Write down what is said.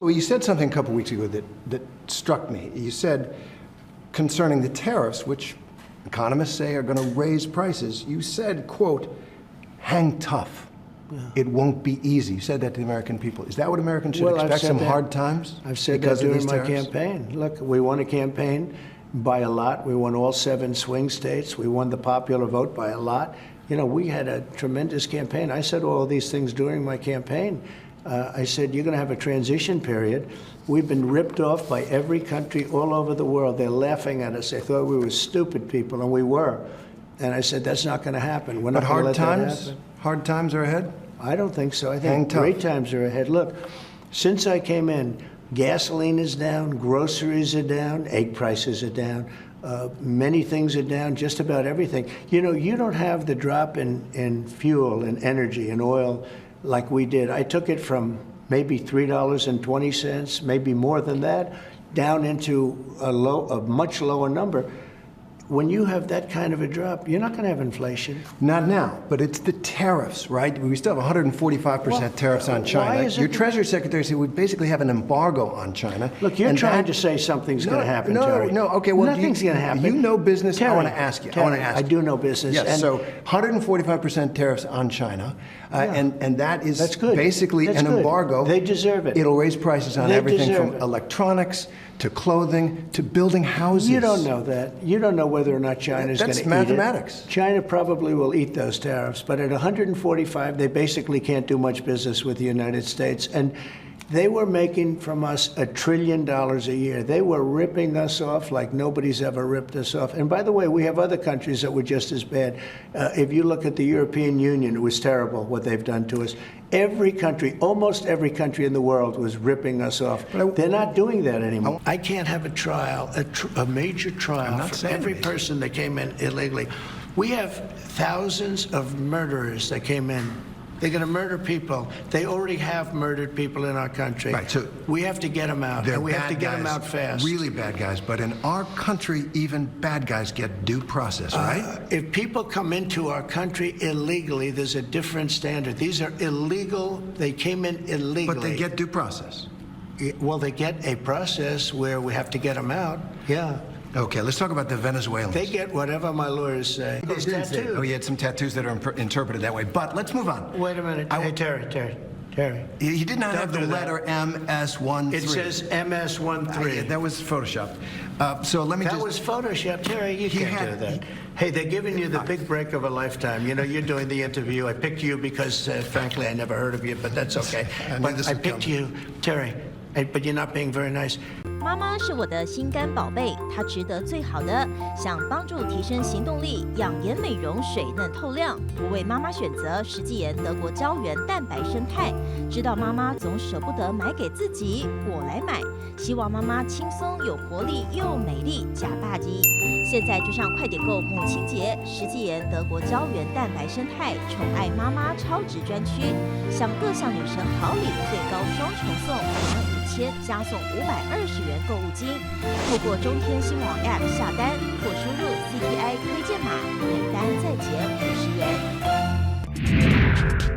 Well, you said something a couple weeks ago that struck me. You said concerning the tariffs, which economists say are going to raise prices, you said, quote, hang tough. Yeah. It won't be easy. You said that to the American people. Is that what Americans should expect, some hard times? I've said that during my campaign. Look, we won a campaign by a lot. We won all 7 swing states. We won the popular vote by a lot. You know, we had a tremendous campaign. I said all these things during my campaign. I said, you're going to have a transition period. We've been ripped off by every country all over the world. They're laughing at us. They thought we were stupid people, and we were. And I said, that's not going to happen. We're not going to let that happen. Hard times are ahead? I don't think so. I think great times are ahead. Look, since I came in, gasoline is down, groceries are down, egg prices are down, many things are down, just about everything. You know, you don't have the drop in fuel and energy and oil like we did. I took it from maybe $3.20, maybe more than that, down into a much lower number. When you have that kind of a drop, you're not going to have inflation. Not now, but it's the tariffs, right? We still have 145% tariffs on China. Your Treasury Secretary said we basically have an embargo on China. Look, you're trying to say something's going to happen, Terry. No, okay, well, nothing's going to happen. You know business. Terry, I want to ask you. I do know business. Yes, so 145% tariffs on China, and that's good. Basically an embargo. They deserve it. It'll raise prices on everything from electronics to clothing to building houses. You don't know that. You don't know whether or not China's going to eat it. That's mathematics. China probably will eat those tariffs, but at 145, they basically can't do much business with the United States. And they were making from us $1 trillion a year. They were ripping us off like nobody's ever ripped us off. And by the way, we have other countries that were just as bad. If you look at the European Union, it was terrible what they've done to us. Every country, almost every country in the world was ripping us off. They're not doing that anymore. I can't have a trial, a major trial for every person that came in illegally. We have thousands of murderers that came in. They're going to murder people. They already have murdered people in our country. Right, so we have to get them out, and we have to get them out fast. Really bad guys, but in our country, even bad guys get due process, right? If people come into our country illegally, there's a different standard. These are illegal. They came in illegally. But they get due process. Well, they get a process where we have to get them out. Yeah. Okay, let's talk about the Venezuelans. They get whatever my lawyers say. Those tattoos. Oh, he had some tattoos that are interpreted that way. But let's move on. Wait a minute. Hey, Terry. He did not have the letter MS13. It says MS13. That was Photoshopped. So let me That was Photoshopped. Terry, you can't do that. Hey, they're giving you the big break of a lifetime. You know, you're doing the interview. I picked you because, frankly, I never heard of you, but that's okay. But I picked you, Terry. But you're not being very nice. 妈妈是我的心肝宝贝，她值得最好的。想帮助提升行动力，养颜美容水嫩透亮，我为妈妈选择石纪岩德国胶原蛋白生态。知道妈妈总舍不得买给自己，我来买。希望妈妈轻松有活力又美丽加霸气。现在就上快点购母亲节，石纪岩德国胶原蛋白生态宠爱妈妈超值专区，享各项女神好礼，最高双重送，5000加送520元购物金。透过中天新网 App 下单或输入 CTI 推荐码，每单再减50元。